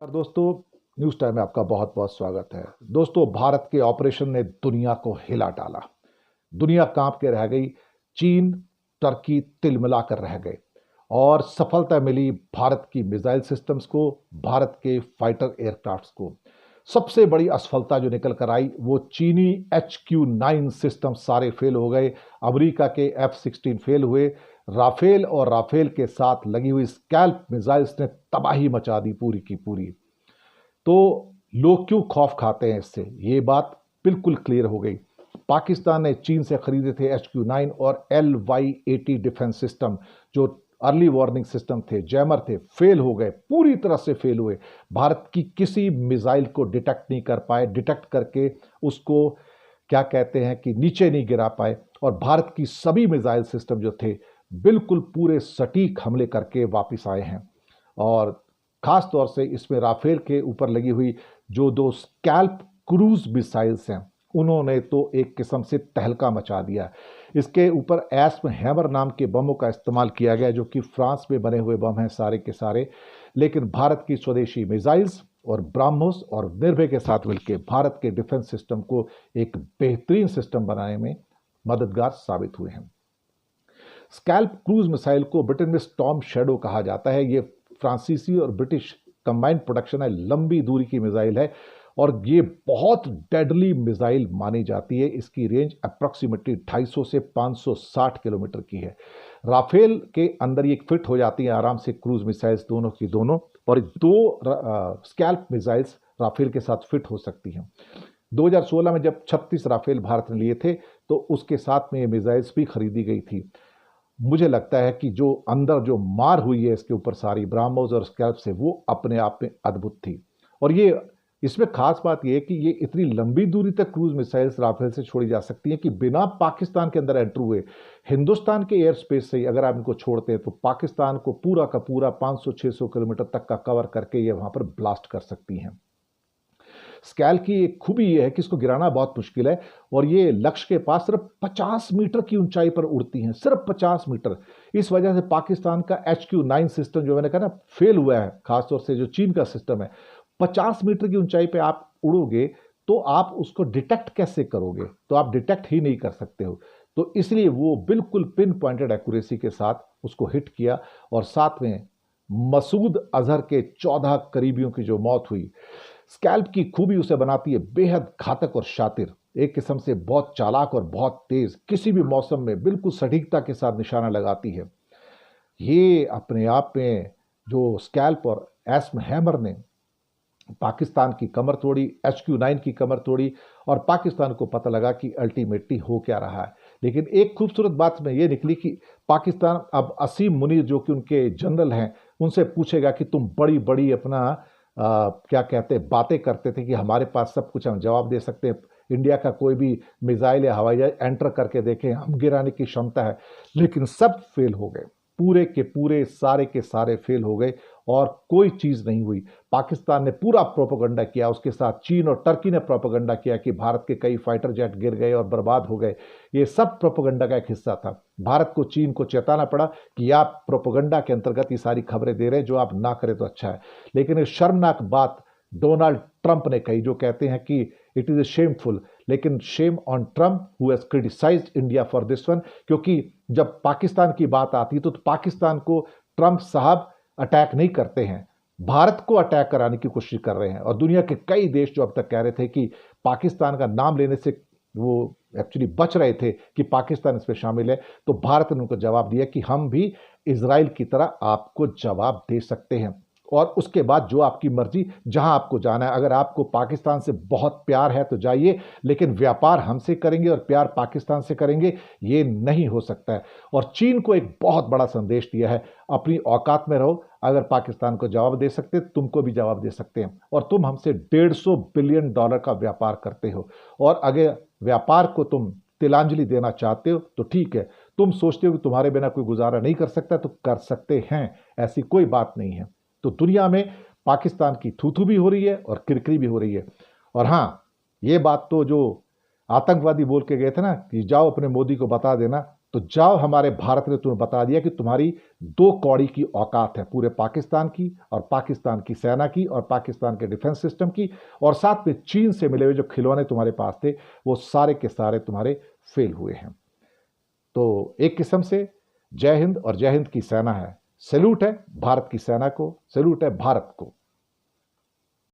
और दोस्तों, news time में आपका बहुत बहुत स्वागत है। दोस्तों, भारत के ऑपरेशन ने दुनिया को हिला डाला। दुनिया कांप के रह गई। चीन, टर्की तिलमिलाकर रह गए और सफलता मिली भारत की मिसाइल सिस्टम्स को, भारत के फाइटर एयरक्राफ्ट्स को। सबसे बड़ी असफलता जो निकल कर आई वो चीनी HQ-9 सिस्टम सारे फेल हो गए। अमेरिका के F-16 फेल हुए। राफेल और राफेल के साथ लगी हुई स्कैल्प मिसाइल्स ने तबाही मचा दी पूरी की पूरी। तो लोग क्यों खौफ खाते हैं इससे, ये बात बिल्कुल क्लियर हो गई। पाकिस्तान ने चीन से खरीदे थे HQ-9 और LY-80 डिफेंस सिस्टम, जो अर्ली वार्निंग सिस्टम थे, जैमर थे, फेल हो गए, पूरी तरह से फेल हुए। भारत की किसी मिसाइल को डिटेक्ट नहीं कर पाए, डिटेक्ट करके उसको क्या कहते हैं कि नीचे नहीं गिरा पाए। और भारत की सभी मिसाइल सिस्टम जो थे बिल्कुल पूरे सटीक हमले करके वापस आए हैं। और खास तौर से इसमें राफेल के ऊपर लगी हुई जो दो स्कैल्प क्रूज मिसाइल्स हैं, उन्होंने तो एक किस्म से तहलका मचा दिया। इसके ऊपर एस्म हैमर नाम के बमों का इस्तेमाल किया गया, जो कि फ्रांस में बने हुए बम हैं सारे के सारे। लेकिन भारत की स्वदेशी मिसाइल्स और ब्रह्मोस और निर्भय के साथ मिलकर भारत के डिफेंस सिस्टम को एक बेहतरीन सिस्टम बनाने में मददगार साबित हुए हैं। स्कैल्प क्रूज मिसाइल को ब्रिटेन में स्टॉर्म शैडो कहा जाता है। ये फ्रांसीसी और ब्रिटिश कंबाइंड प्रोडक्शन है, लंबी दूरी की मिसाइल है और ये बहुत डेडली मिसाइल मानी जाती है। इसकी रेंज अप्रॉक्सीमेटली 250 से 560 किलोमीटर की है। राफेल के अंदर ये फिट हो जाती है आराम से, क्रूज मिसाइल्स दोनों की दोनों, और दो स्कैल्प मिसाइल्स राफेल के साथ फिट हो सकती हैं। 2016 में जब 36 राफेल भारत ने लिए थे तो उसके साथ में ये मिसाइल्स भी खरीदी गई थी। मुझे लगता है कि जो अंदर जो मार हुई है इसके ऊपर सारी ब्राह्मोस और स्कैल्प से, वो अपने आप में अद्भुत थी। और ये इसमें खास बात यह है कि ये इतनी लंबी दूरी तक क्रूज मिसाइल्स राफेल से छोड़ी जा सकती हैं कि बिना पाकिस्तान के अंदर एंटर हुए हिंदुस्तान के एयर स्पेस से ही अगर आप इनको छोड़ते हैं तो पाकिस्तान को पूरा का पूरा 500-600 किलोमीटर तक का कवर करके ये वहां पर ब्लास्ट कर सकती हैं। स्कैल की एक खूबी यह है कि इसको गिराना बहुत मुश्किल है और ये लक्ष्य के पास सिर्फ 50 मीटर की ऊंचाई पर उड़ती हैं, सिर्फ 50 मीटर। इस वजह से पाकिस्तान का HQ-9 सिस्टम जो मैंने कहा ना फेल हुआ है, खासतौर से जो चीन का सिस्टम है। 50 मीटर की ऊंचाई पे आप उड़ोगे तो आप उसको डिटेक्ट कैसे करोगे? तो आप डिटेक्ट ही नहीं कर सकते हो। तो इसलिए वो बिल्कुल पिन पॉइंटेड एक्यूरेसी के साथ उसको हिट किया और साथ में मसूद अजहर के 14 करीबियों की जो मौत हुई। स्कैल्प की खूबी उसे बनाती है बेहद घातक और शातिर, एक किस्म से बहुत चालाक और बहुत तेज, किसी भी मौसम में बिल्कुल सटीकता के साथ निशाना लगाती है। ये अपने आप में जो स्कैल्प और एस्म हैमर ने पाकिस्तान की कमर तोड़ी, HQ-9 की कमर तोड़ी, और पाकिस्तान को पता लगा कि अल्टीमेटली हो क्या रहा है। लेकिन एक खूबसूरत बात में ये निकली कि पाकिस्तान अब असीम मुनीर जो कि उनके जनरल हैं उनसे पूछेगा कि तुम बड़ी बड़ी अपना क्या कहते हैं बातें करते थे कि हमारे पास सब कुछ, हम जवाब दे सकते हैं, इंडिया का कोई भी मिसाइल या हवाई जहाज एंटर करके देखें, हम गिराने की क्षमता है। लेकिन सब फेल हो गए, पूरे के पूरे सारे के सारे फेल हो गए और कोई चीज नहीं हुई। पाकिस्तान ने पूरा प्रोपेगेंडा किया, उसके साथ चीन और टर्की ने प्रोपेगेंडा किया कि भारत के कई फाइटर जेट गिर गए और बर्बाद हो गए। ये सब प्रोपेगेंडा का एक हिस्सा था। भारत को चीन को चेताना पड़ा कि आप प्रोपेगेंडा के अंतर्गत ये सारी खबरें दे रहे हैं, जो आप ना करें तो अच्छा है। लेकिन एक शर्मनाक बात डोनाल्ड ट्रंप ने कही, जो कहते हैं कि इट इज ए शेमफुल, लेकिन shame on Trump who has criticised India for this one. क्योंकि जब पाकिस्तान की बात आती है तो पाकिस्तान को ट्रंप साहब अटैक नहीं करते हैं, भारत को अटैक कराने की कोशिश कर रहे हैं। और दुनिया के कई देश जो अब तक कह रहे थे कि पाकिस्तान का नाम लेने से वो एक्चुअली बच रहे थे कि पाकिस्तान इसमें शामिल है, तो भारत ने उनको जवाब दिया कि हम भी इजराइल की तरह आपको जवाब दे सकते हैं। और उसके बाद जो आपकी मर्जी, जहां आपको जाना है, अगर आपको पाकिस्तान से बहुत प्यार है तो जाइए, लेकिन व्यापार हमसे करेंगे और प्यार पाकिस्तान से करेंगे, ये नहीं हो सकता है। और चीन को एक बहुत बड़ा संदेश दिया है, अपनी औकात में रहो, अगर पाकिस्तान को जवाब दे सकते तुमको भी जवाब दे सकते हैं। और तुम हमसे $150 बिलियन का व्यापार करते हो, और अगर व्यापार को तुम तिलांजलि देना चाहते हो तो ठीक है, तुम सोचते हो कि तुम्हारे बिना कोई गुजारा नहीं कर सकता तो कर सकते हैं, ऐसी कोई बात नहीं है। तो दुनिया में पाकिस्तान की थूथू भी हो रही है और किरकिरी भी हो रही है। और हाँ, ये बात तो जो आतंकवादी बोल के गए थे ना कि जाओ अपने मोदी को बता देना तो जब हमारे भारत ने तुम्हें बता दिया कि तुम्हारी 2 कौड़ी की औकात है पूरे पाकिस्तान की, और पाकिस्तान की सेना की, और पाकिस्तान के डिफेंस सिस्टम की, और साथ में चीन से मिले हुए जो खिलौने तुम्हारे पास थे वो सारे के सारे तुम्हारे फेल हुए हैं। तो एक किस्म से जय हिंद, और जय हिंद की सेना है। सैल्यूट है भारत की सेना को, सैल्यूट है भारत को।